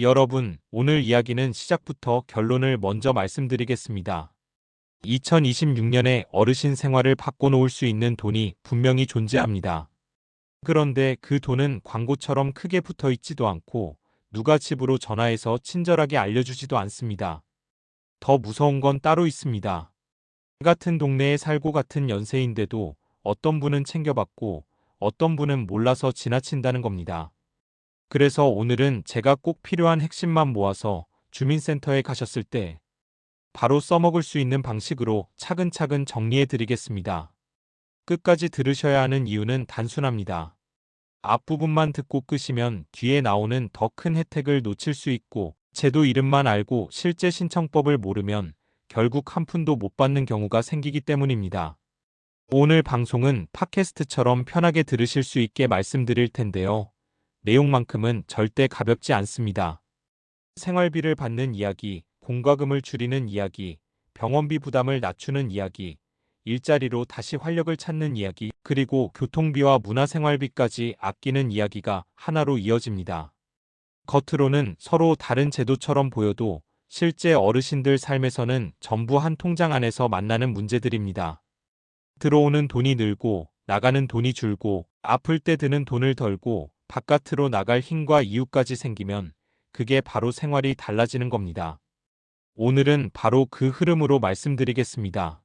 여러분, 오늘 이야기는 시작부터 결론을 먼저 말씀드리겠습니다. 2026년에 어르신 생활을 바꿔놓을 수 있는 돈이 분명히 존재합니다. 그런데 그 돈은 광고처럼 크게 붙어 있지도 않고 누가 집으로 전화해서 친절하게 알려주지도 않습니다. 더 무서운 건 따로 있습니다. 같은 동네에 살고 같은 연세인데도 어떤 분은 챙겨받고 어떤 분은 몰라서 지나친다는 겁니다. 그래서 오늘은 제가 꼭 필요한 핵심만 모아서 주민센터에 가셨을 때 바로 써먹을 수 있는 방식으로 차근차근 정리해 드리겠습니다. 끝까지 들으셔야 하는 이유는 단순합니다. 앞부분만 듣고 끄시면 뒤에 나오는 더 큰 혜택을 놓칠 수 있고, 제도 이름만 알고 실제 신청법을 모르면 결국 한 푼도 못 받는 경우가 생기기 때문입니다. 오늘 방송은 팟캐스트처럼 편하게 들으실 수 있게 말씀드릴 텐데요. 내용만큼은 절대 가볍지 않습니다. 생활비를 받는 이야기, 공과금을 줄이는 이야기, 병원비 부담을 낮추는 이야기, 일자리로 다시 활력을 찾는 이야기, 그리고 교통비와 문화생활비까지 아끼는 이야기가 하나로 이어집니다. 겉으로는 서로 다른 제도처럼 보여도 실제 어르신들 삶에서는 전부 한 통장 안에서 만나는 문제들입니다. 들어오는 돈이 늘고 나가는 돈이 줄고 아플 때 드는 돈을 덜고 바깥으로 나갈 힘과 이유까지 생기면 그게 바로 생활이 달라지는 겁니다. 오늘은 바로 그 흐름으로 말씀드리겠습니다.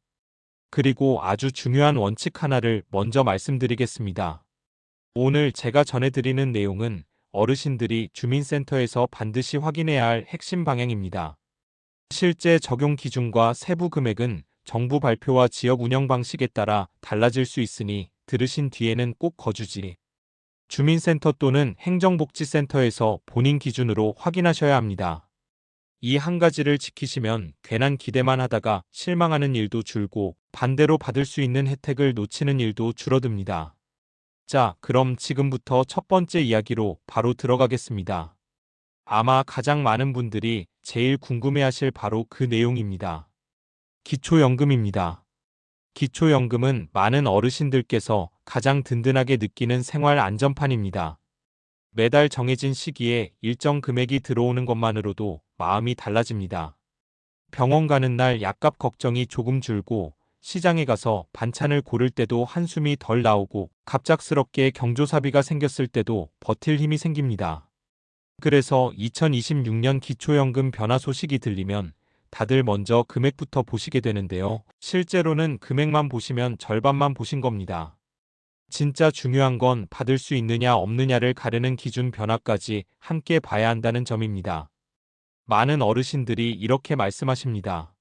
그리고 아주 중요한 원칙 하나를 먼저 말씀드리겠습니다. 오늘 제가 전해드리는 내용은 어르신들이 주민센터에서 반드시 확인해야 할 핵심 방향입니다. 실제 적용 기준과 세부 금액은 정부 발표와 지역 운영 방식에 따라 달라질 수 있으니 들으신 뒤에는 꼭 거주지, 주민센터 또는 행정복지센터에서 본인 기준으로 확인하셔야 합니다. 이 한 가지를 지키시면 괜한 기대만 하다가 실망하는 일도 줄고 반대로 받을 수 있는 혜택을 놓치는 일도 줄어듭니다. 자, 그럼 지금부터 첫 번째 이야기로 바로 들어가겠습니다. 아마 가장 많은 분들이 제일 궁금해하실 바로 그 내용입니다. 기초연금입니다. 기초연금은 많은 어르신들께서 가장 든든하게 느끼는 생활 안전판입니다. 매달 정해진 시기에 일정 금액이 들어오는 것만으로도 마음이 달라집니다. 병원 가는 날 약값 걱정이 조금 줄고, 시장에 가서 반찬을 고를 때도 한숨이 덜 나오고, 갑작스럽게 경조사비가 생겼을 때도 버틸 힘이 생깁니다. 그래서 2026년 기초연금 변화 소식이 들리면 다들 먼저 금액부터 보시게 되는데요. 실제로는 금액만 보시면 절반만 보신 겁니다. 진짜 중요한 건 받을 수 있느냐 없느냐를 가르는 기준 변화까지 함께 봐야 한다는 점입니다. 많은 어르신들이 이렇게 말씀하십니다.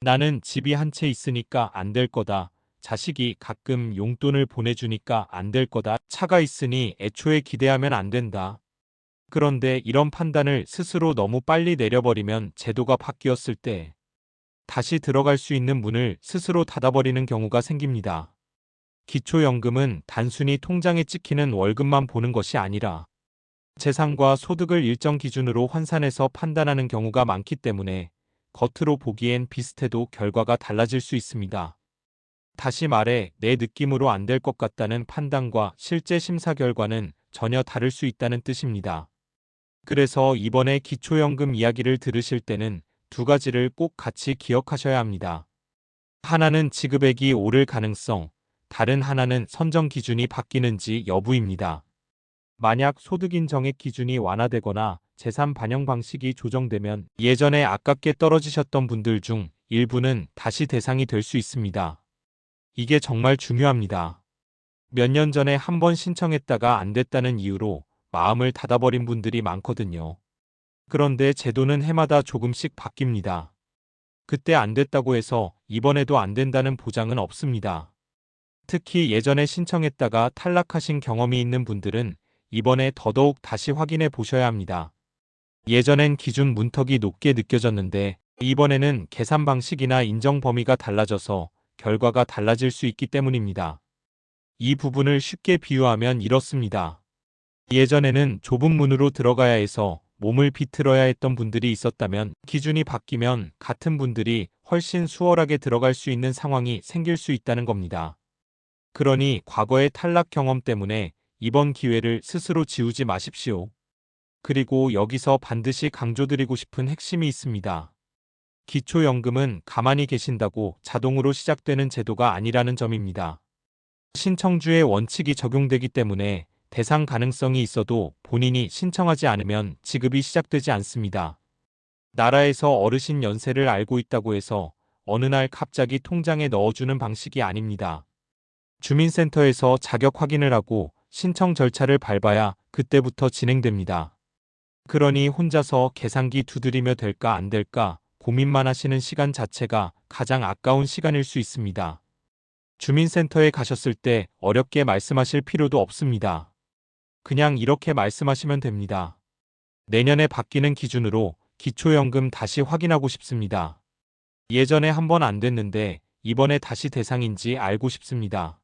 나는 집이 한 채 있으니까 안 될 거다. 자식이 가끔 용돈을 보내주니까 안 될 거다. 차가 있으니 애초에 기대하면 안 된다. 그런데 이런 판단을 스스로 너무 빨리 내려버리면 제도가 바뀌었을 때 다시 들어갈 수 있는 문을 스스로 닫아버리는 경우가 생깁니다. 기초연금은 단순히 통장에 찍히는 월급만 보는 것이 아니라 재산과 소득을 일정 기준으로 환산해서 판단하는 경우가 많기 때문에 겉으로 보기엔 비슷해도 결과가 달라질 수 있습니다. 다시 말해, 내 느낌으로 안 될 것 같다는 판단과 실제 심사 결과는 전혀 다를 수 있다는 뜻입니다. 그래서 이번에 기초연금 이야기를 들으실 때는 두 가지를 꼭 같이 기억하셔야 합니다. 하나는 지급액이 오를 가능성, 다른 하나는 선정 기준이 바뀌는지 여부입니다. 만약 소득 인정액 기준이 완화되거나 재산 반영 방식이 조정되면 예전에 아깝게 떨어지셨던 분들 중 일부는 다시 대상이 될 수 있습니다. 이게 정말 중요합니다. 몇 년 전에 한 번 신청했다가 안 됐다는 이유로 마음을 닫아버린 분들이 많거든요. 그런데 제도는 해마다 조금씩 바뀝니다. 그때 안 됐다고 해서 이번에도 안 된다는 보장은 없습니다. 특히 예전에 신청했다가 탈락하신 경험이 있는 분들은 이번에 더더욱 다시 확인해 보셔야 합니다. 예전엔 기준 문턱이 높게 느껴졌는데 이번에는 계산 방식이나 인정 범위가 달라져서 결과가 달라질 수 있기 때문입니다. 이 부분을 쉽게 비유하면 이렇습니다. 예전에는 좁은 문으로 들어가야 해서 몸을 비틀어야 했던 분들이 있었다면 기준이 바뀌면 같은 분들이 훨씬 수월하게 들어갈 수 있는 상황이 생길 수 있다는 겁니다. 그러니 과거의 탈락 경험 때문에 이번 기회를 스스로 지우지 마십시오. 그리고 여기서 반드시 강조드리고 싶은 핵심이 있습니다. 기초연금은 가만히 계신다고 자동으로 시작되는 제도가 아니라는 점입니다. 신청주의 원칙이 적용되기 때문에 대상 가능성이 있어도 본인이 신청하지 않으면 지급이 시작되지 않습니다. 나라에서 어르신 연세를 알고 있다고 해서 어느 날 갑자기 통장에 넣어주는 방식이 아닙니다. 주민센터에서 자격 확인을 하고 신청 절차를 밟아야 그때부터 진행됩니다. 그러니 혼자서 계산기 두드리며 될까 안 될까 고민만 하시는 시간 자체가 가장 아까운 시간일 수 있습니다. 주민센터에 가셨을 때 어렵게 말씀하실 필요도 없습니다. 그냥 이렇게 말씀하시면 됩니다. 내년에 바뀌는 기준으로 기초연금 다시 확인하고 싶습니다. 예전에 한 번 안 됐는데 이번에 다시 대상인지 알고 싶습니다.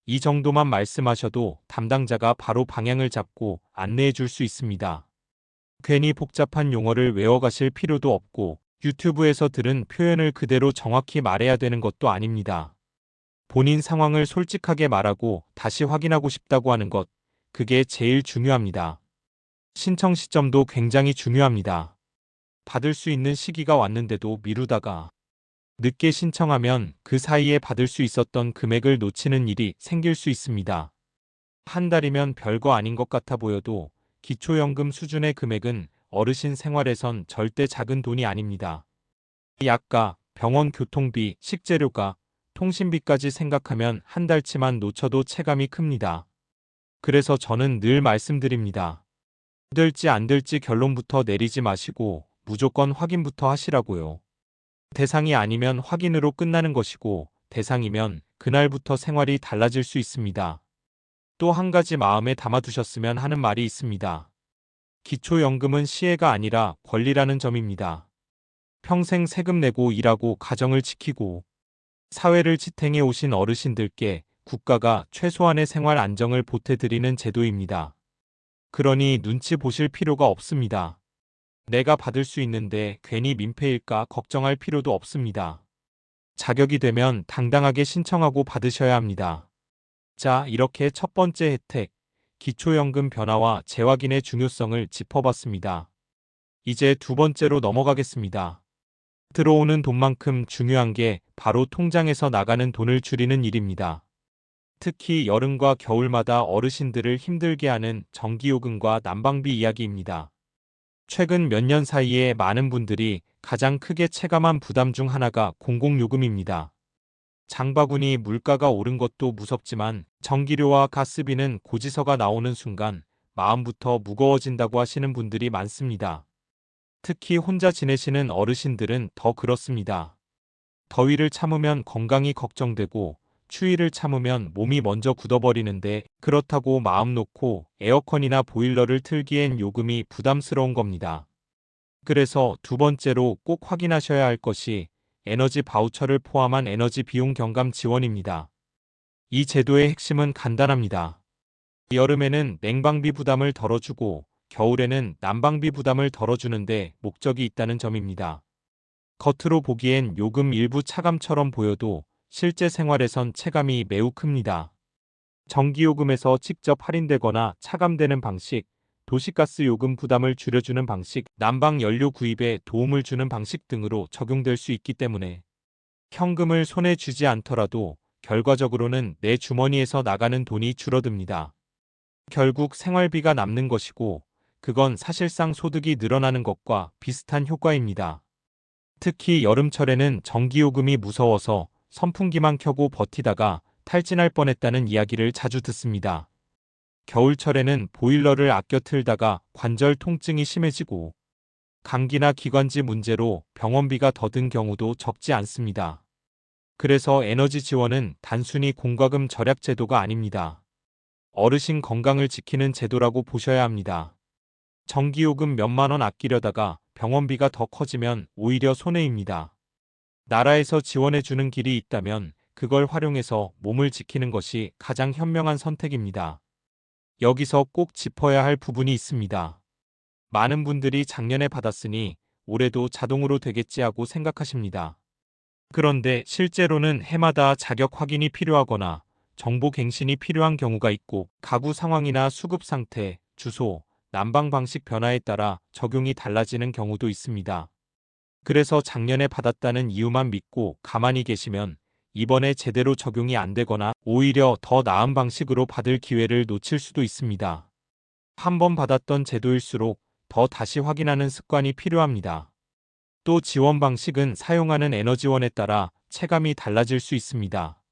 이 정도만 말씀하셔도 담당자가 바로 방향을 잡고 안내해 줄 수 있습니다. 괜히 복잡한 용어를 외워가실 필요도 없고 유튜브에서 들은 표현을 그대로 정확히 말해야 되는 것도 아닙니다. 본인 상황을 솔직하게 말하고 다시 확인하고 싶다고 하는 것, 그게 제일 중요합니다. 신청 시점도 굉장히 중요합니다. 받을 수 있는 시기가 왔는데도 미루다가 늦게 신청하면 그 사이에 받을 수 있었던 금액을 놓치는 일이 생길 수 있습니다. 한 달이면 별거 아닌 것 같아 보여도 기초연금 수준의 금액은 어르신 생활에선 절대 작은 돈이 아닙니다. 약가, 병원 교통비, 식재료가, 통신비까지 생각하면 한 달치만 놓쳐도 체감이 큽니다. 그래서 저는 늘 말씀드립니다. 될지 안 될지 결론부터 내리지 마시고 무조건 확인부터 하시라고요. 대상이 아니면 확인으로 끝나는 것이고 대상이면 그날부터 생활이 달라질 수 있습니다. 또 한 가지 마음에 담아두셨으면 하는 말이 있습니다. 기초연금은 시혜가 아니라 권리라는 점입니다. 평생 세금 내고 일하고 가정을 지키고 사회를 지탱해 오신 어르신들께 국가가 최소한의 생활 안정을 보태드리는 제도입니다. 그러니 눈치 보실 필요가 없습니다. 내가 받을 수 있는데 괜히 민폐일까 걱정할 필요도 없습니다. 자격이 되면 당당하게 신청하고 받으셔야 합니다. 자, 이렇게 첫 번째 혜택, 기초연금 변화와 재확인의 중요성을 짚어봤습니다. 이제 두 번째로 넘어가겠습니다. 들어오는 돈만큼 중요한 게 바로 통장에서 나가는 돈을 줄이는 일입니다. 특히 여름과 겨울마다 어르신들을 힘들게 하는 전기요금과 난방비 이야기입니다. 최근 몇 년 사이에 많은 분들이 가장 크게 체감한 부담 중 하나가 공공요금입니다. 장바구니 물가가 오른 것도 무섭지만 전기료와 가스비는 고지서가 나오는 순간 마음부터 무거워진다고 하시는 분들이 많습니다. 특히 혼자 지내시는 어르신들은 더 그렇습니다. 더위를 참으면 건강이 걱정되고 추위를 참으면 몸이 먼저 굳어버리는데 그렇다고 마음 놓고 에어컨이나 보일러를 틀기엔 요금이 부담스러운 겁니다. 그래서 두 번째로 꼭 확인하셔야 할 것이 에너지 바우처를 포함한 에너지 비용 경감 지원입니다. 이 제도의 핵심은 간단합니다. 여름에는 냉방비 부담을 덜어주고 겨울에는 난방비 부담을 덜어주는데 목적이 있다는 점입니다. 겉으로 보기엔 요금 일부 차감처럼 보여도 실제 생활에선 체감이 매우 큽니다. 전기요금에서 직접 할인되거나 차감되는 방식, 도시가스 요금 부담을 줄여주는 방식, 난방 연료 구입에 도움을 주는 방식 등으로 적용될 수 있기 때문에 현금을 손에 쥐지 않더라도 결과적으로는 내 주머니에서 나가는 돈이 줄어듭니다. 결국 생활비가 남는 것이고 그건 사실상 소득이 늘어나는 것과 비슷한 효과입니다. 특히 여름철에는 전기요금이 무서워서 선풍기만 켜고 버티다가 탈진할 뻔했다는 이야기를 자주 듣습니다. 겨울철에는 보일러를 아껴 틀다가 관절 통증이 심해지고 감기나 기관지 문제로 병원비가 더 든 경우도 적지 않습니다. 그래서 에너지 지원은 단순히 공과금 절약 제도가 아닙니다. 어르신 건강을 지키는 제도라고 보셔야 합니다. 전기요금 몇만 원 아끼려다가 병원비가 더 커지면 오히려 손해입니다. 나라에서 지원해주는 길이 있다면 그걸 활용해서 몸을 지키는 것이 가장 현명한 선택입니다. 여기서 꼭 짚어야 할 부분이 있습니다. 많은 분들이 작년에 받았으니 올해도 자동으로 되겠지 하고 생각하십니다. 그런데 실제로는 해마다 자격 확인이 필요하거나 정보 갱신이 필요한 경우가 있고 가구 상황이나 수급 상태, 주소, 난방 방식 변화에 따라 적용이 달라지는 경우도 있습니다. 그래서 작년에 받았다는 이유만 믿고 가만히 계시면 이번에 제대로 적용이 안 되거나 오히려 더 나은 방식으로 받을 기회를 놓칠 수도 있습니다. 한 번 받았던 제도일수록 더 다시 확인하는 습관이 필요합니다. 또 지원 방식은 사용하는 에너지원에 따라 체감이 달라질 수 있습니다.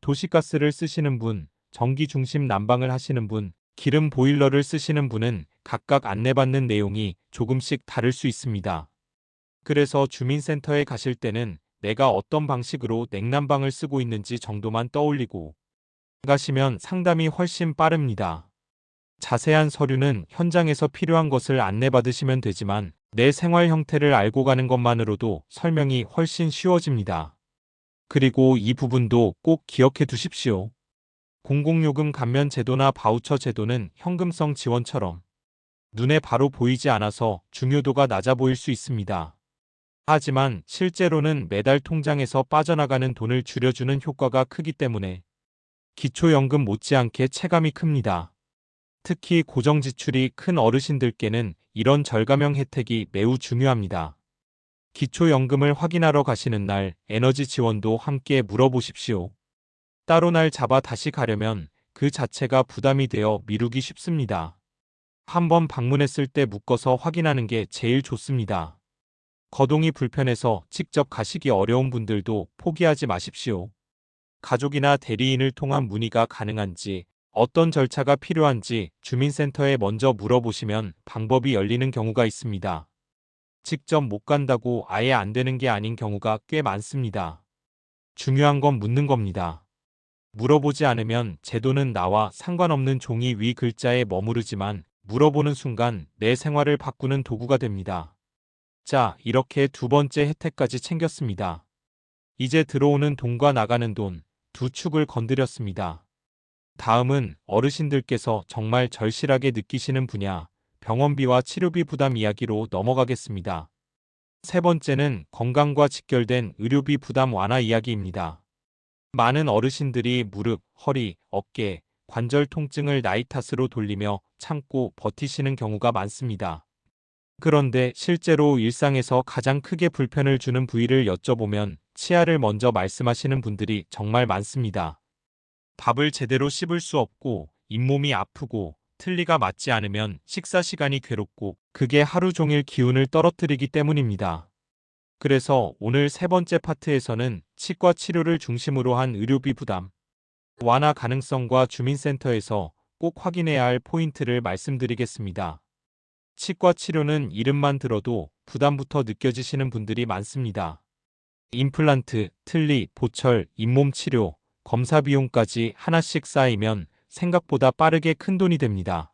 도시가스를 쓰시는 분, 전기 중심 난방을 하시는 분, 기름 보일러를 쓰시는 분은 각각 안내받는 내용이 조금씩 다를 수 있습니다. 그래서 주민센터에 가실 때는 내가 어떤 방식으로 냉난방을 쓰고 있는지 정도만 떠올리고 가시면 상담이 훨씬 빠릅니다. 자세한 서류는 현장에서 필요한 것을 안내받으시면 되지만 내 생활 형태를 알고 가는 것만으로도 설명이 훨씬 쉬워집니다. 그리고 이 부분도 꼭 기억해 두십시오. 공공요금 감면 제도나 바우처 제도는 현금성 지원처럼 눈에 바로 보이지 않아서 중요도가 낮아 보일 수 있습니다. 하지만 실제로는 매달 통장에서 빠져나가는 돈을 줄여주는 효과가 크기 때문에 기초연금 못지않게 체감이 큽니다. 특히 고정지출이 큰 어르신들께는 이런 절감형 혜택이 매우 중요합니다. 기초연금을 확인하러 가시는 날 에너지 지원도 함께 물어보십시오. 따로 날 잡아 다시 가려면 그 자체가 부담이 되어 미루기 쉽습니다. 한번 방문했을 때 묶어서 확인하는 게 제일 좋습니다. 거동이 불편해서 직접 가시기 어려운 분들도 포기하지 마십시오. 가족이나 대리인을 통한 문의가 가능한지, 어떤 절차가 필요한지 주민센터에 먼저 물어보시면 방법이 열리는 경우가 있습니다. 직접 못 간다고 아예 안 되는 게 아닌 경우가 꽤 많습니다. 중요한 건 묻는 겁니다. 물어보지 않으면 제도는 나와 상관없는 종이 위 글자에 머무르지만 물어보는 순간 내 생활을 바꾸는 도구가 됩니다. 자, 이렇게 두 번째 혜택까지 챙겼습니다. 이제 들어오는 돈과 나가는 돈, 두 축을 건드렸습니다. 다음은 어르신들께서 정말 절실하게 느끼시는 분야, 병원비와 치료비 부담 이야기로 넘어가겠습니다. 세 번째는 건강과 직결된 의료비 부담 완화 이야기입니다. 많은 어르신들이 무릎, 허리, 어깨, 관절 통증을 나이 탓으로 돌리며 참고 버티시는 경우가 많습니다. 그런데 실제로 일상에서 가장 크게 불편을 주는 부위를 여쭤보면 치아를 먼저 말씀하시는 분들이 정말 많습니다. 밥을 제대로 씹을 수 없고 잇몸이 아프고 틀니가 맞지 않으면 식사 시간이 괴롭고 그게 하루 종일 기운을 떨어뜨리기 때문입니다. 그래서 오늘 세 번째 파트에서는 치과 치료를 중심으로 한 의료비 부담 완화 가능성과 주민센터에서 꼭 확인해야 할 포인트를 말씀드리겠습니다. 치과 치료는 이름만 들어도 부담부터 느껴지시는 분들이 많습니다. 임플란트, 틀니, 보철, 잇몸 치료, 검사 비용까지 하나씩 쌓이면 생각보다 빠르게 큰돈이 됩니다.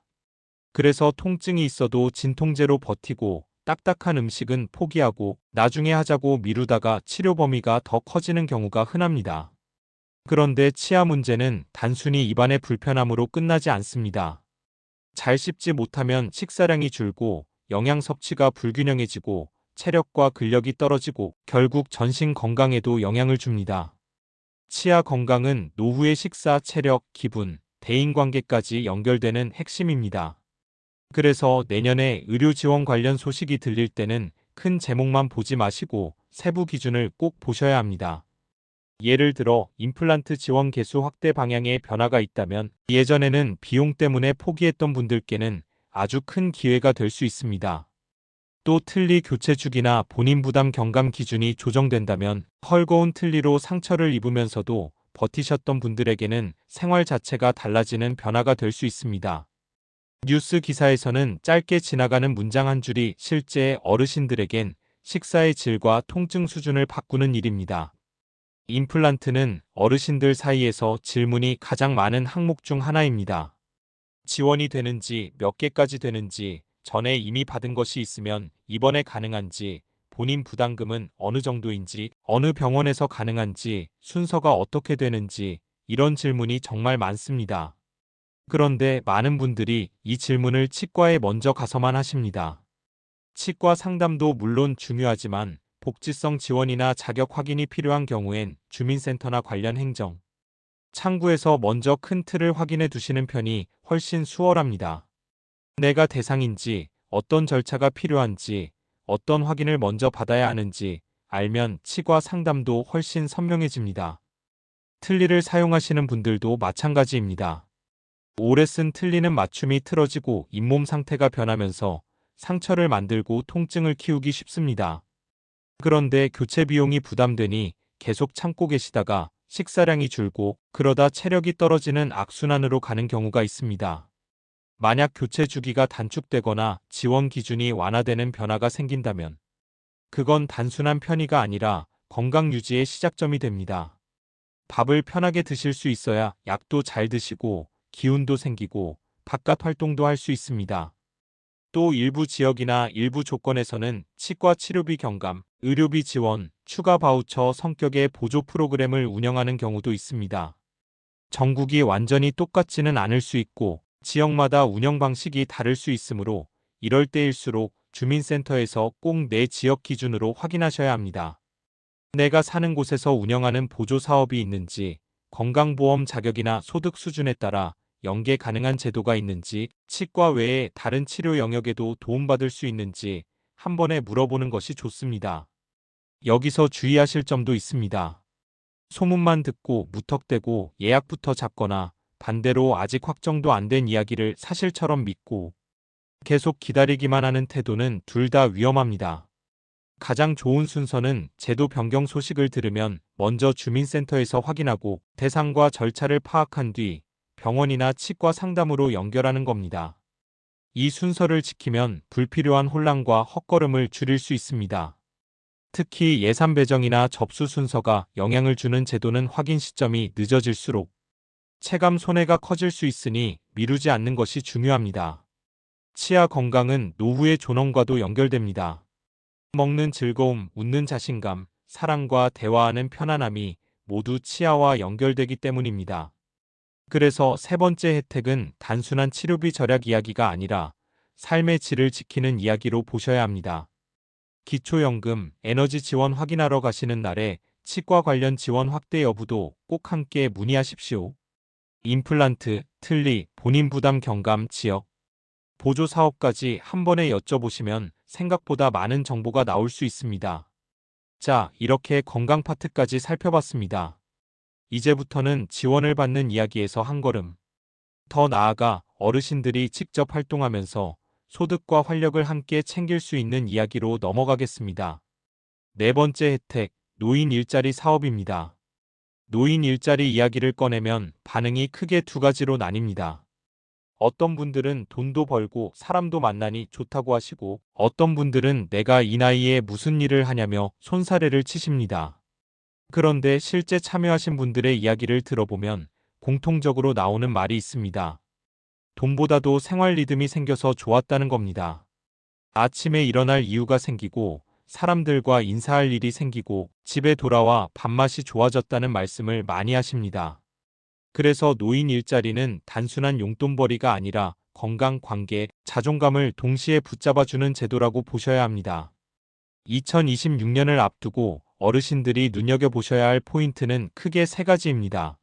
그래서 통증이 있어도 진통제로 버티고 딱딱한 음식은 포기하고 나중에 하자고 미루다가 치료 범위가 더 커지는 경우가 흔합니다. 그런데 치아 문제는 단순히 입안의 불편함으로 끝나지 않습니다. 잘 씹지 못하면 식사량이 줄고 영양 섭취가 불균형해지고 체력과 근력이 떨어지고 결국 전신 건강에도 영향을 줍니다. 치아 건강은 노후의 식사, 체력, 기분, 대인관계까지 연결되는 핵심입니다. 그래서 내년에 의료 지원 관련 소식이 들릴 때는 큰 제목만 보지 마시고 세부 기준을 꼭 보셔야 합니다. 예를 들어 임플란트 지원 개수 확대 방향에 변화가 있다면 예전에는 비용 때문에 포기했던 분들께는 아주 큰 기회가 될 수 있습니다. 또 틀니 교체 주기나 본인 부담 경감 기준이 조정된다면 헐거운 틀니로 상처를 입으면서도 버티셨던 분들에게는 생활 자체가 달라지는 변화가 될 수 있습니다. 뉴스 기사에서는 짧게 지나가는 문장 한 줄이 실제 어르신들에겐 식사의 질과 통증 수준을 바꾸는 일입니다. 임플란트는 어르신들 사이에서 질문이 가장 많은 항목 중 하나입니다. 지원이 되는지, 몇 개까지 되는지, 전에 이미 받은 것이 있으면 이번에 가능한지, 본인 부담금은 어느 정도인지, 어느 병원에서 가능한지, 순서가 어떻게 되는지 이런 질문이 정말 많습니다. 그런데 많은 분들이 이 질문을 치과에 먼저 가서만 하십니다. 치과 상담도 물론 중요하지만 복지성 지원이나 자격 확인이 필요한 경우엔 주민센터나 관련 행정 창구에서 먼저 큰 틀을 확인해 두시는 편이 훨씬 수월합니다. 내가 대상인지, 어떤 절차가 필요한지, 어떤 확인을 먼저 받아야 하는지 알면 치과 상담도 훨씬 선명해집니다. 틀니를 사용하시는 분들도 마찬가지입니다. 오래 쓴 틀니는 맞춤이 틀어지고 잇몸 상태가 변하면서 상처를 만들고 통증을 키우기 쉽습니다. 그런데 교체 비용이 부담되니 계속 참고 계시다가 식사량이 줄고 그러다 체력이 떨어지는 악순환으로 가는 경우가 있습니다. 만약 교체 주기가 단축되거나 지원 기준이 완화되는 변화가 생긴다면 그건 단순한 편의가 아니라 건강 유지의 시작점이 됩니다. 밥을 편하게 드실 수 있어야 약도 잘 드시고 기운도 생기고 바깥 활동도 할 수 있습니다. 또 일부 지역이나 일부 조건에서는 치과 치료비 경감, 의료비 지원, 추가 바우처 성격의 보조 프로그램을 운영하는 경우도 있습니다. 전국이 완전히 똑같지는 않을 수 있고 지역마다 운영 방식이 다를 수 있으므로 이럴 때일수록 주민센터에서 꼭 내 지역 기준으로 확인하셔야 합니다. 내가 사는 곳에서 운영하는 보조 사업이 있는지, 건강보험 자격이나 소득 수준에 따라 연계 가능한 제도가 있는지, 치과 외에 다른 치료 영역에도 도움받을 수 있는지 한 번에 물어보는 것이 좋습니다. 여기서 주의하실 점도 있습니다. 소문만 듣고 무턱대고 예약부터 잡거나 반대로 아직 확정도 안 된 이야기를 사실처럼 믿고 계속 기다리기만 하는 태도는 둘 다 위험합니다. 가장 좋은 순서는 제도 변경 소식을 들으면 먼저 주민센터에서 확인하고 대상과 절차를 파악한 뒤 병원이나 치과 상담으로 연결하는 겁니다. 이 순서를 지키면 불필요한 혼란과 헛걸음을 줄일 수 있습니다. 특히 예산 배정이나 접수 순서가 영향을 주는 제도는 확인 시점이 늦어질수록 체감 손해가 커질 수 있으니 미루지 않는 것이 중요합니다. 치아 건강은 노후의 존엄과도 연결됩니다. 먹는 즐거움, 웃는 자신감, 사랑과 대화하는 편안함이 모두 치아와 연결되기 때문입니다. 그래서 세 번째 혜택은 단순한 치료비 절약 이야기가 아니라 삶의 질을 지키는 이야기로 보셔야 합니다. 기초연금, 에너지 지원 확인하러 가시는 날에 치과 관련 지원 확대 여부도 꼭 함께 문의하십시오. 임플란트, 틀니, 본인 부담 경감, 지역, 보조 사업까지 한 번에 여쭤보시면 생각보다 많은 정보가 나올 수 있습니다. 자, 이렇게 건강 파트까지 살펴봤습니다. 이제부터는 지원을 받는 이야기에서 한 걸음 더 나아가 어르신들이 직접 활동하면서 소득과 활력을 함께 챙길 수 있는 이야기로 넘어가겠습니다. 네 번째 혜택, 노인 일자리 사업입니다. 노인 일자리 이야기를 꺼내면 반응이 크게 두 가지로 나뉩니다. 어떤 분들은 돈도 벌고 사람도 만나니 좋다고 하시고 어떤 분들은 내가 이 나이에 무슨 일을 하냐며 손사래를 치십니다. 그런데 실제 참여하신 분들의 이야기를 들어보면 공통적으로 나오는 말이 있습니다. 돈보다도 생활 리듬이 생겨서 좋았다는 겁니다. 아침에 일어날 이유가 생기고 사람들과 인사할 일이 생기고 집에 돌아와 밥맛이 좋아졌다는 말씀을 많이 하십니다. 그래서 노인 일자리는 단순한 용돈벌이가 아니라 건강, 관계, 자존감을 동시에 붙잡아주는 제도라고 보셔야 합니다. 2026년을 앞두고 어르신들이 눈여겨보셔야 할 포인트는 크게 세 가지입니다.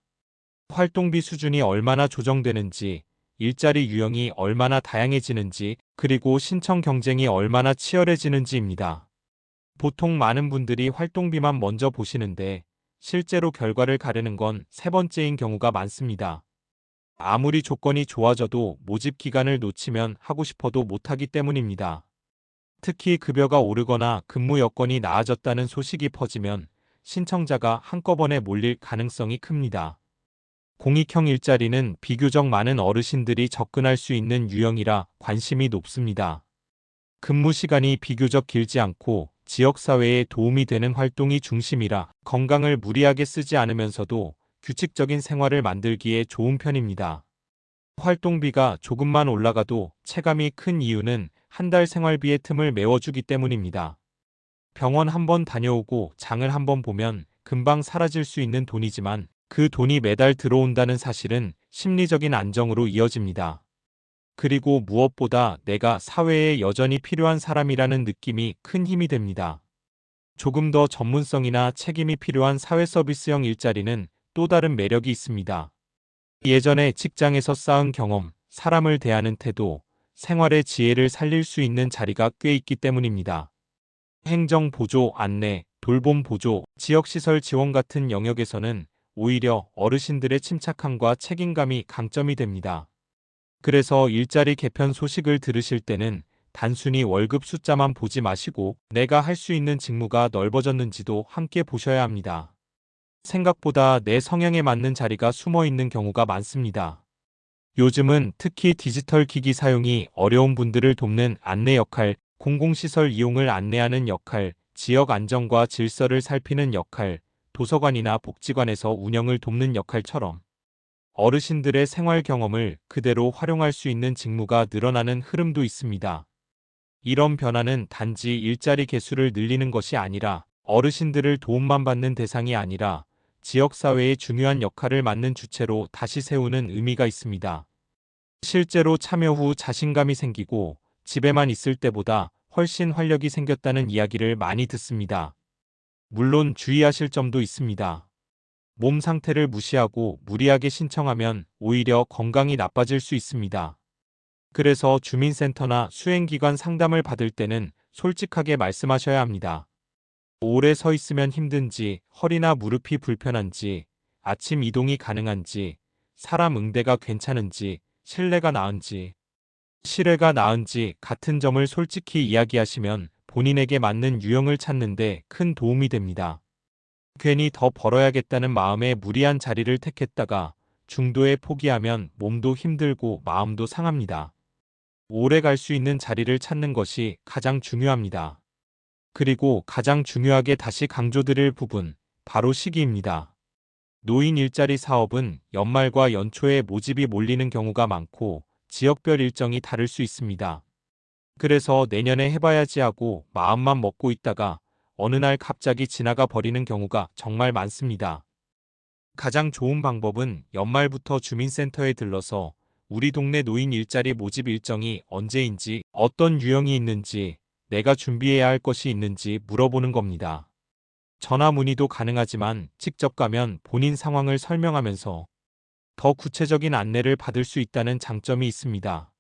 활동비 수준이 얼마나 조정되는지, 일자리 유형이 얼마나 다양해지는지, 그리고 신청 경쟁이 얼마나 치열해지는지입니다. 보통 많은 분들이 활동비만 먼저 보시는데 실제로 결과를 가르는 건 세 번째인 경우가 많습니다. 아무리 조건이 좋아져도 모집 기간을 놓치면 하고 싶어도 못하기 때문입니다. 특히 급여가 오르거나 근무 여건이 나아졌다는 소식이 퍼지면 신청자가 한꺼번에 몰릴 가능성이 큽니다. 공익형 일자리는 비교적 많은 어르신들이 접근할 수 있는 유형이라 관심이 높습니다. 근무 시간이 비교적 길지 않고 지역사회에 도움이 되는 활동이 중심이라 건강을 무리하게 쓰지 않으면서도 규칙적인 생활을 만들기에 좋은 편입니다. 활동비가 조금만 올라가도 체감이 큰 이유는 한 달 생활비의 틈을 메워주기 때문입니다. 병원 한 번 다녀오고 장을 한 번 보면 금방 사라질 수 있는 돈이지만 그 돈이 매달 들어온다는 사실은 심리적인 안정으로 이어집니다. 그리고 무엇보다 내가 사회에 여전히 필요한 사람이라는 느낌이 큰 힘이 됩니다. 조금 더 전문성이나 책임이 필요한 사회 서비스형 일자리는 또 다른 매력이 있습니다. 예전에 직장에서 쌓은 경험, 사람을 대하는 태도, 생활의 지혜를 살릴 수 있는 자리가 꽤 있기 때문입니다. 행정 보조, 안내, 돌봄 보조, 지역시설 지원 같은 영역에서는 오히려 어르신들의 침착함과 책임감이 강점이 됩니다. 그래서 일자리 개편 소식을 들으실 때는 단순히 월급 숫자만 보지 마시고 내가 할 수 있는 직무가 넓어졌는지도 함께 보셔야 합니다. 생각보다 내 성향에 맞는 자리가 숨어 있는 경우가 많습니다. 요즘은 특히 디지털 기기 사용이 어려운 분들을 돕는 안내 역할, 공공시설 이용을 안내하는 역할, 지역 안정과 질서를 살피는 역할, 도서관이나 복지관에서 운영을 돕는 역할처럼 어르신들의 생활 경험을 그대로 활용할 수 있는 직무가 늘어나는 흐름도 있습니다. 이런 변화는 단지 일자리 개수를 늘리는 것이 아니라 어르신들을 도움만 받는 대상이 아니라 지역사회의 중요한 역할을 맡는 주체로 다시 세우는 의미가 있습니다. 실제로 참여 후 자신감이 생기고 집에만 있을 때보다 훨씬 활력이 생겼다는 이야기를 많이 듣습니다. 물론 주의하실 점도 있습니다. 몸 상태를 무시하고 무리하게 신청하면 오히려 건강이 나빠질 수 있습니다. 그래서 주민센터나 수행기관 상담을 받을 때는 솔직하게 말씀하셔야 합니다. 오래 서 있으면 힘든지, 허리나 무릎이 불편한지, 아침 이동이 가능한지, 사람 응대가 괜찮은지, 실내가 나은지, 실외가 나은지 같은 점을 솔직히 이야기하시면 본인에게 맞는 유형을 찾는 데 큰 도움이 됩니다. 괜히 더 벌어야겠다는 마음에 무리한 자리를 택했다가 중도에 포기하면 몸도 힘들고 마음도 상합니다. 오래 갈 수 있는 자리를 찾는 것이 가장 중요합니다. 그리고 가장 중요하게 다시 강조드릴 부분, 바로 시기입니다. 노인 일자리 사업은 연말과 연초에 모집이 몰리는 경우가 많고 지역별 일정이 다를 수 있습니다. 그래서 내년에 해봐야지 하고 마음만 먹고 있다가 어느 날 갑자기 지나가 버리는 경우가 정말 많습니다. 가장 좋은 방법은 연말부터 주민센터에 들러서 우리 동네 노인 일자리 모집 일정이 언제인지, 어떤 유형이 있는지, 내가 준비해야 할 것이 있는지 물어보는 겁니다. 전화 문의도 가능하지만 직접 가면 본인 상황을 설명하면서 더 구체적인 안내를 받을 수 있다는 장점이 있습니다.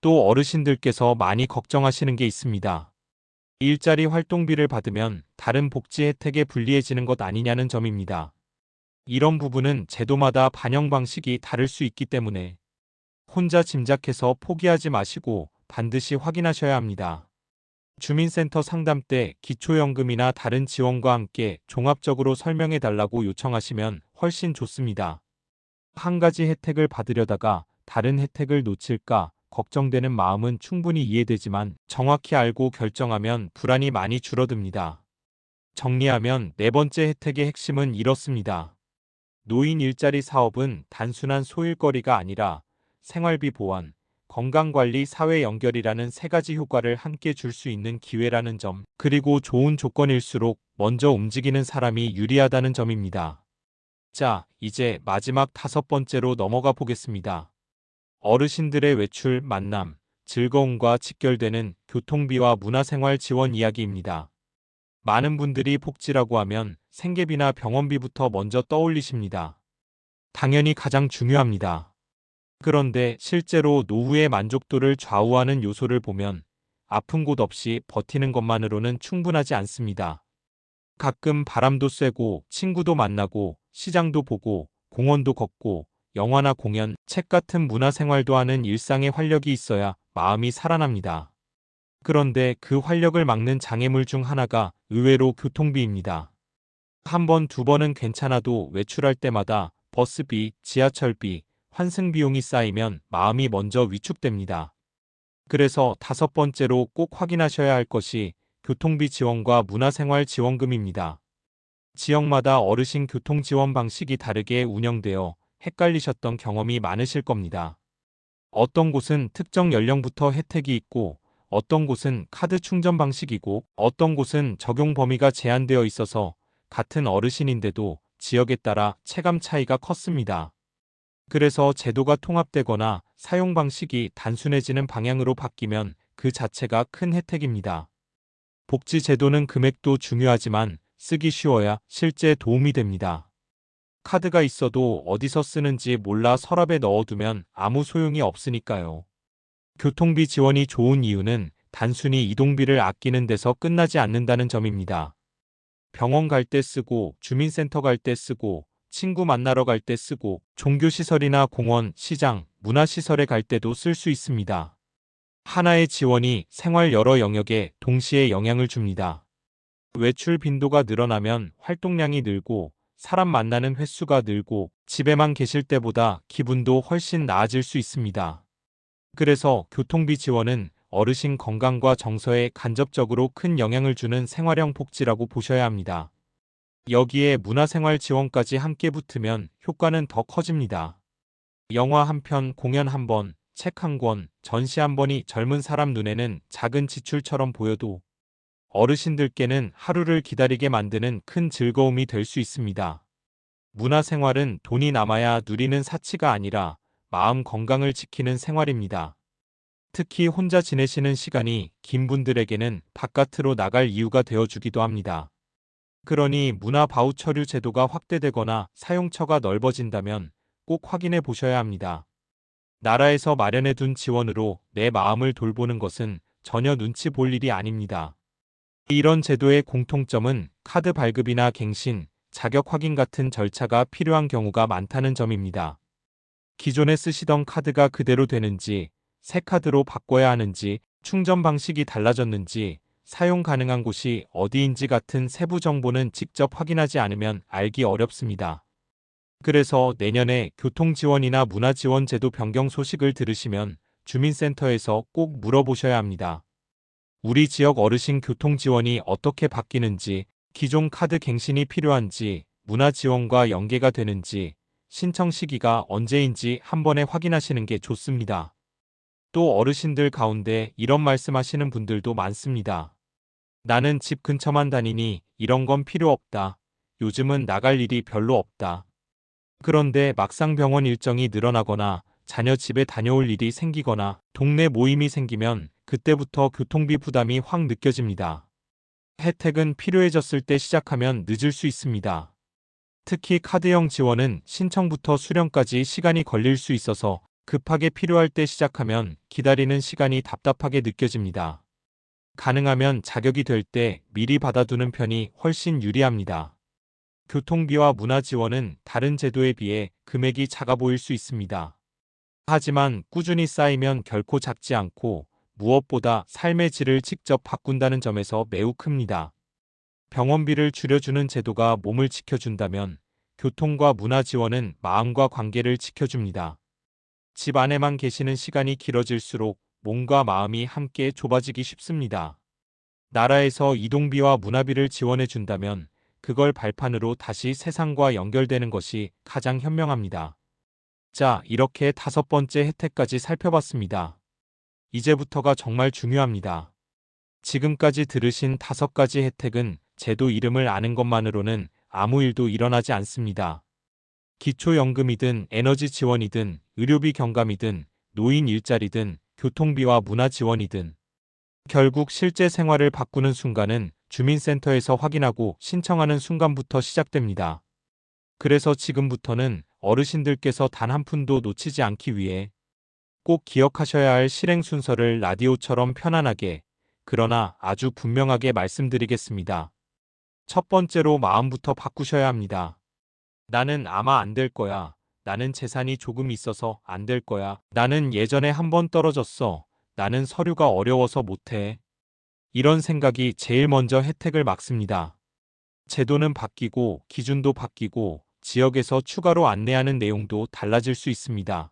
또 어르신들께서 많이 걱정하시는 게 있습니다. 일자리 활동비를 받으면 다른 복지 혜택에 불리해지는 것 아니냐는 점입니다. 이런 부분은 제도마다 반영 방식이 다를 수 있기 때문에 혼자 짐작해서 포기하지 마시고 반드시 확인하셔야 합니다. 주민센터 상담 때 기초연금이나 다른 지원과 함께 종합적으로 설명해 달라고 요청하시면 훨씬 좋습니다. 한 가지 혜택을 받으려다가 다른 혜택을 놓칠까 걱정되는 마음은 충분히 이해되지만 정확히 알고 결정하면 불안이 많이 줄어듭니다. 정리하면 네 번째 혜택의 핵심은 이렇습니다. 노인 일자리 사업은 단순한 소일거리가 아니라 생활비 보완, 건강관리, 사회 연결이라는 세 가지 효과를 함께 줄 수 있는 기회라는 점, 그리고 좋은 조건일수록 먼저 움직이는 사람이 유리하다는 점입니다. 자, 이제 마지막 다섯 번째로 넘어가 보겠습니다. 어르신들의 외출, 만남, 즐거움과 직결되는 교통비와 문화생활 지원 이야기입니다. 많은 분들이 복지라고 하면 생계비나 병원비부터 먼저 떠올리십니다. 당연히 가장 중요합니다. 그런데 실제로 노후의 만족도를 좌우하는 요소를 보면 아픈 곳 없이 버티는 것만으로는 충분하지 않습니다. 가끔 바람도 쐬고 친구도 만나고 시장도 보고 공원도 걷고 영화나 공연, 책 같은 문화생활도 하는 일상의 활력이 있어야 마음이 살아납니다. 그런데 그 활력을 막는 장애물 중 하나가 의외로 교통비입니다. 한 번, 두 번은 괜찮아도 외출할 때마다 버스비, 지하철비, 환승 비용이 쌓이면 마음이 먼저 위축됩니다. 그래서 다섯 번째로 꼭 확인하셔야 할 것이 교통비 지원과 문화생활 지원금입니다. 지역마다 어르신 교통 지원 방식이 다르게 운영되어 헷갈리셨던 경험이 많으실 겁니다. 어떤 곳은 특정 연령부터 혜택이 있고 어떤 곳은 카드 충전 방식이고 어떤 곳은 적용 범위가 제한되어 있어서 같은 어르신인데도 지역에 따라 체감 차이가 컸습니다. 그래서 제도가 통합되거나 사용 방식이 단순해지는 방향으로 바뀌면 그 자체가 큰 혜택입니다. 복지 제도는 금액도 중요하지만 쓰기 쉬워야 실제 도움이 됩니다. 카드가 있어도 어디서 쓰는지 몰라 서랍에 넣어두면 아무 소용이 없으니까요. 교통비 지원이 좋은 이유는 단순히 이동비를 아끼는 데서 끝나지 않는다는 점입니다. 병원 갈 때 쓰고, 주민센터 갈 때 쓰고, 친구 만나러 갈 때 쓰고, 종교시설이나 공원, 시장, 문화시설에 갈 때도 쓸 수 있습니다. 하나의 지원이 생활 여러 영역에 동시에 영향을 줍니다. 외출 빈도가 늘어나면 활동량이 늘고, 사람 만나는 횟수가 늘고, 집에만 계실 때보다 기분도 훨씬 나아질 수 있습니다. 그래서 교통비 지원은 어르신 건강과 정서에 간접적으로 큰 영향을 주는 생활형 복지라고 보셔야 합니다. 여기에 문화생활 지원까지 함께 붙으면 효과는 더 커집니다. 영화 한 편, 공연 한 번, 책 한 권, 전시 한 번이 젊은 사람 눈에는 작은 지출처럼 보여도 어르신들께는 하루를 기다리게 만드는 큰 즐거움이 될 수 있습니다. 문화생활은 돈이 남아야 누리는 사치가 아니라 마음 건강을 지키는 생활입니다. 특히 혼자 지내시는 시간이 긴 분들에게는 바깥으로 나갈 이유가 되어주기도 합니다. 그러니 문화 바우처류 제도가 확대되거나 사용처가 넓어진다면 꼭 확인해 보셔야 합니다. 나라에서 마련해 둔 지원으로 내 마음을 돌보는 것은 전혀 눈치 볼 일이 아닙니다. 이런 제도의 공통점은 카드 발급이나 갱신, 자격 확인 같은 절차가 필요한 경우가 많다는 점입니다. 기존에 쓰시던 카드가 그대로 되는지, 새 카드로 바꿔야 하는지, 충전 방식이 달라졌는지, 사용 가능한 곳이 어디인지 같은 세부 정보는 직접 확인하지 않으면 알기 어렵습니다. 그래서 내년에 교통지원이나 문화지원 제도 변경 소식을 들으시면 주민센터에서 꼭 물어보셔야 합니다. 우리 지역 어르신 교통지원이 어떻게 바뀌는지, 기존 카드 갱신이 필요한지, 문화지원과 연계가 되는지, 신청 시기가 언제인지 한 번에 확인하시는 게 좋습니다. 또 어르신들 가운데 이런 말씀하시는 분들도 많습니다. 나는 집 근처만 다니니 이런 건 필요 없다. 요즘은 나갈 일이 별로 없다. 그런데 막상 병원 일정이 늘어나거나 자녀 집에 다녀올 일이 생기거나 동네 모임이 생기면 그때부터 교통비 부담이 확 느껴집니다. 혜택은 필요해졌을 때 시작하면 늦을 수 있습니다. 특히 카드형 지원은 신청부터 수령까지 시간이 걸릴 수 있어서 급하게 필요할 때 시작하면 기다리는 시간이 답답하게 느껴집니다. 가능하면 자격이 될 때 미리 받아두는 편이 훨씬 유리합니다. 교통비와 문화지원은 다른 제도에 비해 금액이 작아 보일 수 있습니다. 하지만 꾸준히 쌓이면 결코 작지 않고 무엇보다 삶의 질을 직접 바꾼다는 점에서 매우 큽니다. 병원비를 줄여주는 제도가 몸을 지켜준다면 교통과 문화 지원은 마음과 관계를 지켜줍니다. 집 안에만 계시는 시간이 길어질수록 몸과 마음이 함께 좁아지기 쉽습니다. 나라에서 이동비와 문화비를 지원해 준다면 그걸 발판으로 다시 세상과 연결되는 것이 가장 현명합니다. 자, 이렇게 5번째 혜택까지 살펴봤습니다. 이제부터가 정말 중요합니다. 지금까지 들으신 5가지 혜택은 제도 이름을 아는 것만으로는 아무 일도 일어나지 않습니다. 기초연금이든 에너지 지원이든 의료비 경감이든 노인 일자리든 교통비와 문화 지원이든 결국 실제 생활을 바꾸는 순간은 주민센터에서 확인하고 신청하는 순간부터 시작됩니다. 그래서 지금부터는 어르신들께서 단 한 푼도 놓치지 않기 위해 꼭 기억하셔야 할 실행 순서를 라디오처럼 편안하게, 그러나 아주 분명하게 말씀드리겠습니다. 첫 번째로 마음부터 바꾸셔야 합니다. 나는 아마 안 될 거야. 나는 재산이 조금 있어서 안 될 거야. 나는 예전에 한 번 떨어졌어. 나는 서류가 어려워서 못해. 이런 생각이 제일 먼저 혜택을 막습니다. 제도는 바뀌고 기준도 바뀌고 지역에서 추가로 안내하는 내용도 달라질 수 있습니다.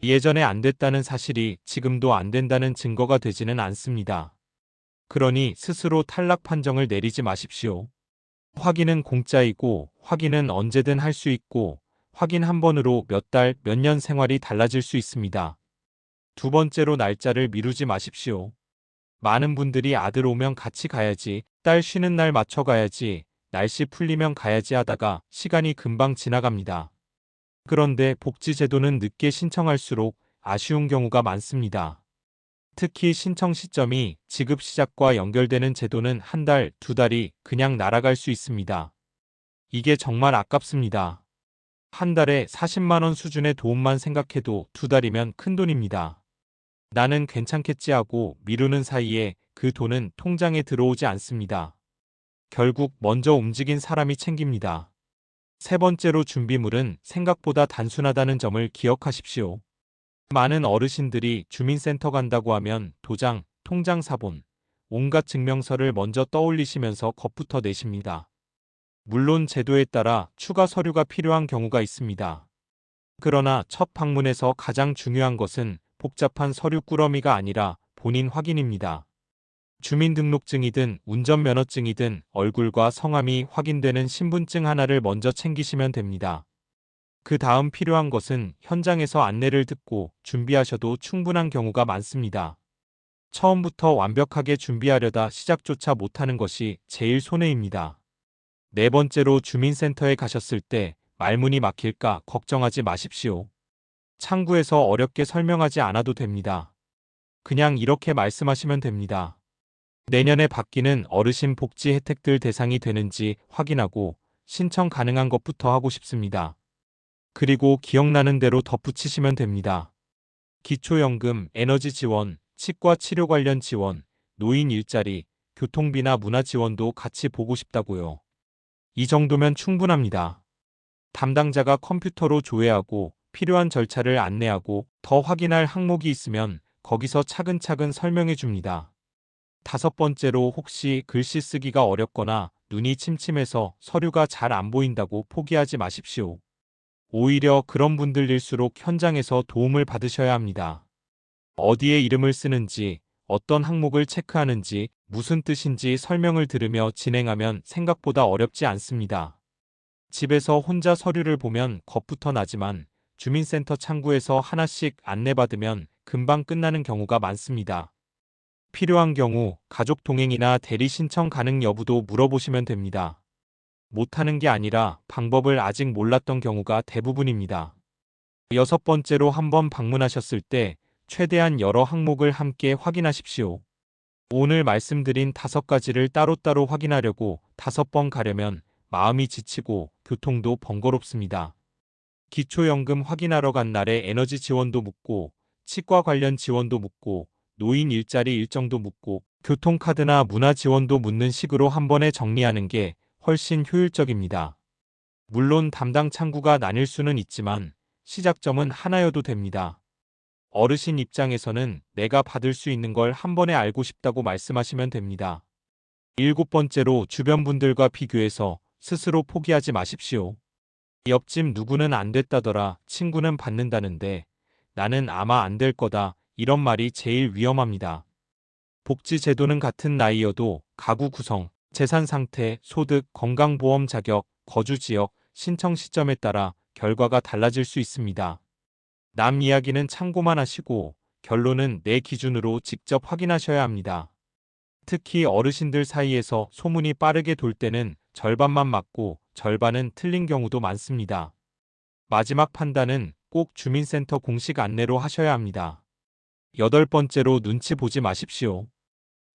예전에 안 됐다는 사실이 지금도 안 된다는 증거가 되지는 않습니다. 그러니 스스로 탈락 판정을 내리지 마십시오. 확인은 공짜이고 확인은 언제든 할 수 있고 확인 한 번으로 몇 달, 몇 년 생활이 달라질 수 있습니다. 두 번째로 날짜를 미루지 마십시오. 많은 분들이 아들 오면 같이 가야지, 딸 쉬는 날 맞춰 가야지, 날씨 풀리면 가야지 하다가 시간이 금방 지나갑니다. 그런데 복지제도는 늦게 신청할수록 아쉬운 경우가 많습니다. 특히 신청 시점이 지급 시작과 연결되는 제도는 한 달, 2달이 그냥 날아갈 수 있습니다. 이게 정말 아깝습니다. 한 달에 40만 원 수준의 도움만 생각해도 2달이면 큰돈입니다. 나는 괜찮겠지 하고 미루는 사이에 그 돈은 통장에 들어오지 않습니다. 결국 먼저 움직인 사람이 챙깁니다. 세 번째로 준비물은 생각보다 단순하다는 점을 기억하십시오. 많은 어르신들이 주민센터 간다고 하면 도장, 통장 사본, 온갖 증명서를 먼저 떠올리시면서 겁부터 내십니다. 물론 제도에 따라 추가 서류가 필요한 경우가 있습니다. 그러나 첫 방문에서 가장 중요한 것은 복잡한 서류 꾸러미가 아니라 본인 확인입니다. 주민등록증이든 운전면허증이든 얼굴과 성함이 확인되는 신분증 하나를 먼저 챙기시면 됩니다. 그 다음 필요한 것은 현장에서 안내를 듣고 준비하셔도 충분한 경우가 많습니다. 처음부터 완벽하게 준비하려다 시작조차 못하는 것이 제일 손해입니다. 네 번째로 주민센터에 가셨을 때 말문이 막힐까 걱정하지 마십시오. 창구에서 어렵게 설명하지 않아도 됩니다. 그냥 이렇게 말씀하시면 됩니다. 내년에 바뀌는 어르신 복지 혜택들 대상이 되는지 확인하고 신청 가능한 것부터 하고 싶습니다. 그리고 기억나는 대로 덧붙이시면 됩니다. 기초연금, 에너지 지원, 치과 치료 관련 지원, 노인 일자리, 교통비나 문화 지원도 같이 보고 싶다고요. 이 정도면 충분합니다. 담당자가 컴퓨터로 조회하고 필요한 절차를 안내하고 더 확인할 항목이 있으면 거기서 차근차근 설명해 줍니다. 다섯 번째로 혹시 글씨 쓰기가 어렵거나 눈이 침침해서 서류가 잘 안 보인다고 포기하지 마십시오. 오히려 그런 분들일수록 현장에서 도움을 받으셔야 합니다. 어디에 이름을 쓰는지, 어떤 항목을 체크하는지, 무슨 뜻인지 설명을 들으며 진행하면 생각보다 어렵지 않습니다. 집에서 혼자 서류를 보면 겁부터 나지만 주민센터 창구에서 하나씩 안내받으면 금방 끝나는 경우가 많습니다. 필요한 경우 가족 동행이나 대리 신청 가능 여부도 물어보시면 됩니다. 못하는 게 아니라 방법을 아직 몰랐던 경우가 대부분입니다. 여섯 번째로 한번 방문하셨을 때 최대한 여러 항목을 함께 확인하십시오. 오늘 말씀드린 5가지를 따로따로 확인하려고 5번 가려면 마음이 지치고 교통도 번거롭습니다. 기초연금 확인하러 간 날에 에너지 지원도 묻고 치과 관련 지원도 묻고 노인 일자리 일정도 묻고 교통카드나 문화 지원도 묻는 식으로 한 번에 정리하는 게 훨씬 효율적입니다. 물론 담당 창구가 나뉠 수는 있지만 시작점은 하나여도 됩니다. 어르신 입장에서는 내가 받을 수 있는 걸 한 번에 알고 싶다고 말씀하시면 됩니다. 일곱 번째로 주변 분들과 비교해서 스스로 포기하지 마십시오. 옆집 누구는 안 됐다더라, 친구는 받는다는데 나는 아마 안 될 거다, 이런 말이 제일 위험합니다. 복지 제도는 같은 나이여도 가구 구성, 재산 상태, 소득, 건강보험 자격, 거주 지역, 신청 시점에 따라 결과가 달라질 수 있습니다. 남 이야기는 참고만 하시고 결론은 내 기준으로 직접 확인하셔야 합니다. 특히 어르신들 사이에서 소문이 빠르게 돌 때는 절반만 맞고 절반은 틀린 경우도 많습니다. 마지막 판단은 꼭 주민센터 공식 안내로 하셔야 합니다. 여덟 번째로 눈치 보지 마십시오.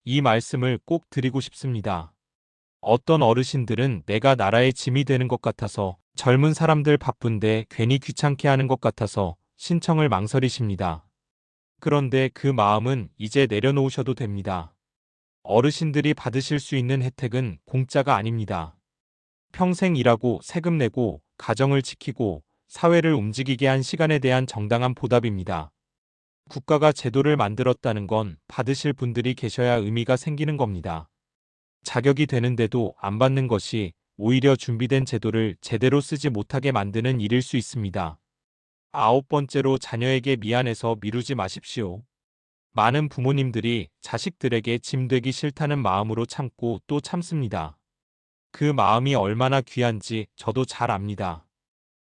이 말씀을 꼭 드리고 싶습니다. 어떤 어르신들은 내가 나라의 짐이 되는 것 같아서 젊은 사람들 바쁜데 괜히 귀찮게 하는 것 같아서 신청을 망설이십니다. 그런데 그 마음은 이제 내려놓으셔도 됩니다. 어르신들이 받으실 수 있는 혜택은 공짜가 아닙니다. 평생 일하고 세금 내고 가정을 지키고 사회를 움직이게 한 시간에 대한 정당한 보답입니다. 국가가 제도를 만들었다는 건 받으실 분들이 계셔야 의미가 생기는 겁니다. 자격이 되는데도 안 받는 것이 오히려 준비된 제도를 제대로 쓰지 못하게 만드는 일일 수 있습니다. 아홉 번째로 자녀에게 미안해서 미루지 마십시오. 많은 부모님들이 자식들에게 짐 되기 싫다는 마음으로 참고 또 참습니다. 그 마음이 얼마나 귀한지 저도 잘 압니다.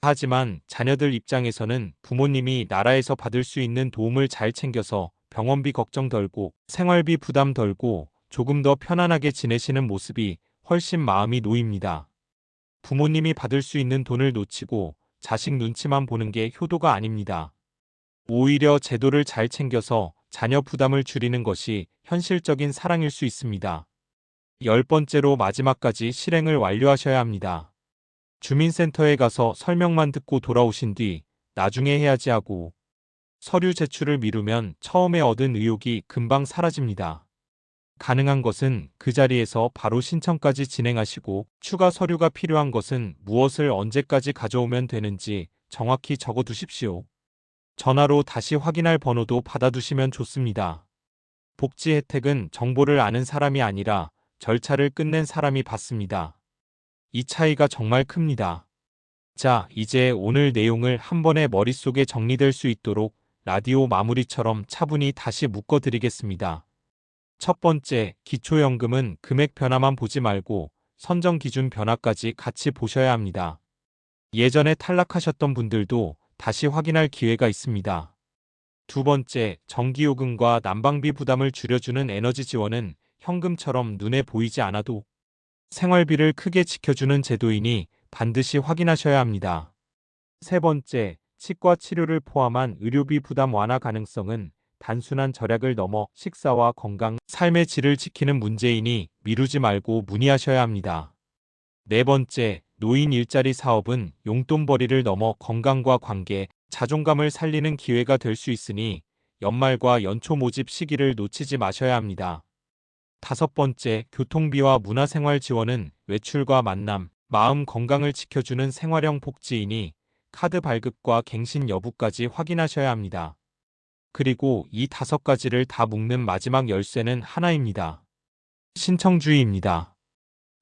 하지만 자녀들 입장에서는 부모님이 나라에서 받을 수 있는 도움을 잘 챙겨서 병원비 걱정 덜고 생활비 부담 덜고 조금 더 편안하게 지내시는 모습이 훨씬 마음이 놓입니다. 부모님이 받을 수 있는 돈을 놓치고 자식 눈치만 보는 게 효도가 아닙니다. 오히려 제도를 잘 챙겨서 자녀 부담을 줄이는 것이 현실적인 사랑일 수 있습니다. 열 번째로 마지막까지 실행을 완료하셔야 합니다. 주민센터에 가서 설명만 듣고 돌아오신 뒤 나중에 해야지 하고 서류 제출을 미루면 처음에 얻은 의욕이 금방 사라집니다. 가능한 것은 그 자리에서 바로 신청까지 진행하시고 추가 서류가 필요한 것은 무엇을 언제까지 가져오면 되는지 정확히 적어 두십시오. 전화로 다시 확인할 번호도 받아두시면 좋습니다. 복지 혜택은 정보를 아는 사람이 아니라 절차를 끝낸 사람이 받습니다. 이 차이가 정말 큽니다. 자, 이제 오늘 내용을 한 번에 머릿속에 정리될 수 있도록 라디오 마무리처럼 차분히 다시 묶어드리겠습니다. 첫 번째, 기초연금은 금액 변화만 보지 말고 선정 기준 변화까지 같이 보셔야 합니다. 예전에 탈락하셨던 분들도 다시 확인할 기회가 있습니다. 두 번째, 전기요금과 난방비 부담을 줄여주는 에너지 지원은 현금처럼 눈에 보이지 않아도 생활비를 크게 지켜주는 제도이니 반드시 확인하셔야 합니다. 세 번째, 치과 치료를 포함한 의료비 부담 완화 가능성은 단순한 절약을 넘어 식사와 건강, 삶의 질을 지키는 문제이니 미루지 말고 문의하셔야 합니다. 네 번째, 노인 일자리 사업은 용돈벌이를 넘어 건강과 관계, 자존감을 살리는 기회가 될 수 있으니 연말과 연초 모집 시기를 놓치지 마셔야 합니다. 다섯 번째, 교통비와 문화생활 지원은 외출과 만남, 마음 건강을 지켜주는 생활형 복지이니 카드 발급과 갱신 여부까지 확인하셔야 합니다. 그리고 이 다섯 가지를 다 묶는 마지막 열쇠는 하나입니다. 신청주의입니다.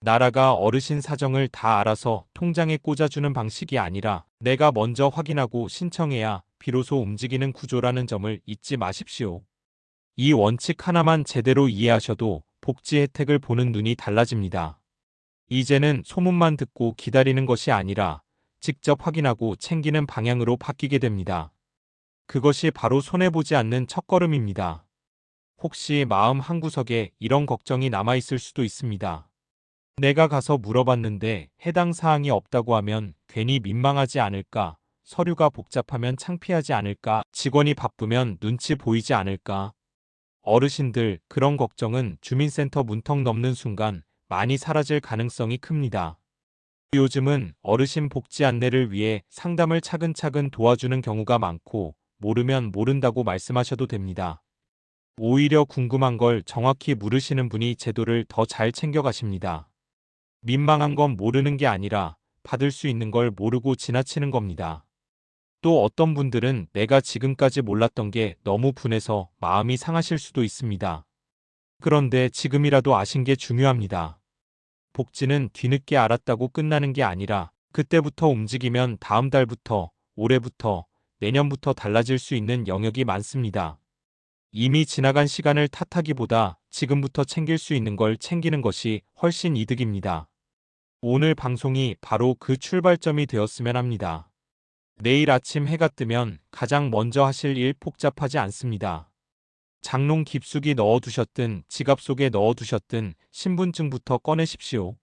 나라가 어르신 사정을 다 알아서 통장에 꽂아주는 방식이 아니라 내가 먼저 확인하고 신청해야 비로소 움직이는 구조라는 점을 잊지 마십시오. 이 원칙 하나만 제대로 이해하셔도 복지 혜택을 보는 눈이 달라집니다. 이제는 소문만 듣고 기다리는 것이 아니라 직접 확인하고 챙기는 방향으로 바뀌게 됩니다. 그것이 바로 손해보지 않는 첫걸음입니다. 혹시 마음 한구석에 이런 걱정이 남아있을 수도 있습니다. 내가 가서 물어봤는데 해당 사항이 없다고 하면 괜히 민망하지 않을까? 서류가 복잡하면 창피하지 않을까? 직원이 바쁘면 눈치 보이지 않을까? 어르신들, 그런 걱정은 주민센터 문턱 넘는 순간 많이 사라질 가능성이 큽니다. 요즘은 어르신 복지 안내를 위해 상담을 차근차근 도와주는 경우가 많고 모르면 모른다고 말씀하셔도 됩니다. 오히려 궁금한 걸 정확히 물으시는 분이 제도를 더 잘 챙겨가십니다. 민망한 건 모르는 게 아니라 받을 수 있는 걸 모르고 지나치는 겁니다. 또 어떤 분들은 내가 지금까지 몰랐던 게 너무 분해서 마음이 상하실 수도 있습니다. 그런데 지금이라도 아신 게 중요합니다. 복지는 뒤늦게 알았다고 끝나는 게 아니라 그때부터 움직이면 다음 달부터, 올해부터, 내년부터 달라질 수 있는 영역이 많습니다. 이미 지나간 시간을 탓하기보다 지금부터 챙길 수 있는 걸 챙기는 것이 훨씬 이득입니다. 오늘 방송이 바로 그 출발점이 되었으면 합니다. 내일 아침 해가 뜨면 가장 먼저 하실 일 복잡하지 않습니다. 장롱 깊숙이 넣어두셨든 지갑 속에 넣어두셨든 신분증부터 꺼내십시오.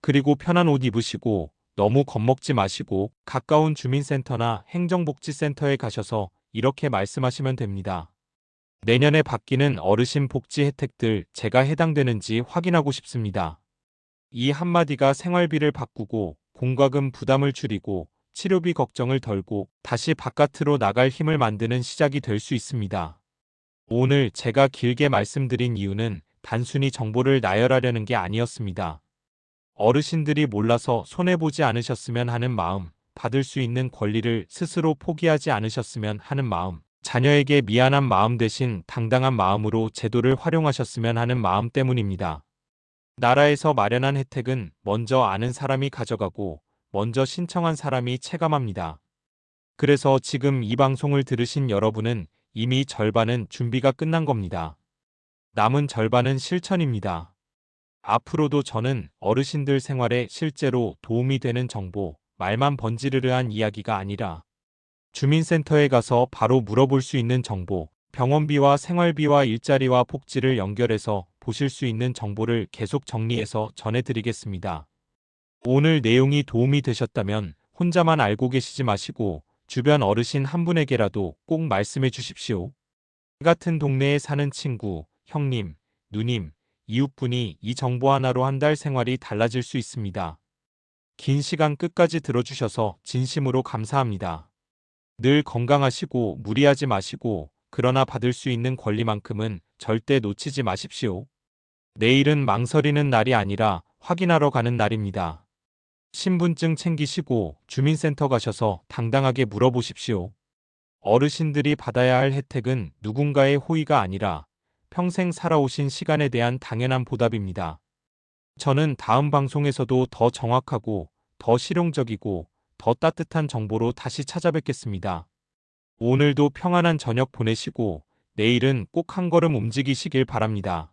그리고 편한 옷 입으시고 너무 겁먹지 마시고 가까운 주민센터나 행정복지센터에 가셔서 이렇게 말씀하시면 됩니다. 내년에 바뀌는 어르신 복지 혜택들 제가 해당되는지 확인하고 싶습니다. 이 한마디가 생활비를 바꾸고 공과금 부담을 줄이고 치료비 걱정을 덜고 다시 바깥으로 나갈 힘을 만드는 시작이 될 수 있습니다. 오늘 제가 길게 말씀드린 이유는 단순히 정보를 나열하려는 게 아니었습니다. 어르신들이 몰라서 손해보지 않으셨으면 하는 마음, 받을 수 있는 권리를 스스로 포기하지 않으셨으면 하는 마음, 자녀에게 미안한 마음 대신 당당한 마음으로 제도를 활용하셨으면 하는 마음 때문입니다. 나라에서 마련한 혜택은 먼저 아는 사람이 가져가고 먼저 신청한 사람이 체감합니다. 그래서 지금 이 방송을 들으신 여러분은 이미 절반은 준비가 끝난 겁니다. 남은 절반은 실천입니다. 앞으로도 저는 어르신들 생활에 실제로 도움이 되는 정보, 말만 번지르르한 이야기가 아니라 주민센터에 가서 바로 물어볼 수 있는 정보, 병원비와 생활비와 일자리와 복지를 연결해서 보실 수 있는 정보를 계속 정리해서 전해드리겠습니다. 오늘 내용이 도움이 되셨다면 혼자만 알고 계시지 마시고 주변 어르신 한 분에게라도 꼭 말씀해 주십시오. 같은 동네에 사는 친구, 형님, 누님, 이웃분이 이 정보 하나로 한 달 생활이 달라질 수 있습니다. 긴 시간 끝까지 들어주셔서 진심으로 감사합니다. 늘 건강하시고 무리하지 마시고 그러나 받을 수 있는 권리만큼은 절대 놓치지 마십시오. 내일은 망설이는 날이 아니라 확인하러 가는 날입니다. 신분증 챙기시고 주민센터 가셔서 당당하게 물어보십시오. 어르신들이 받아야 할 혜택은 누군가의 호의가 아니라 평생 살아오신 시간에 대한 당연한 보답입니다. 저는 다음 방송에서도 더 정확하고 더 실용적이고 더 따뜻한 정보로 다시 찾아뵙겠습니다. 오늘도 평안한 저녁 보내시고 내일은 꼭 한 걸음 움직이시길 바랍니다.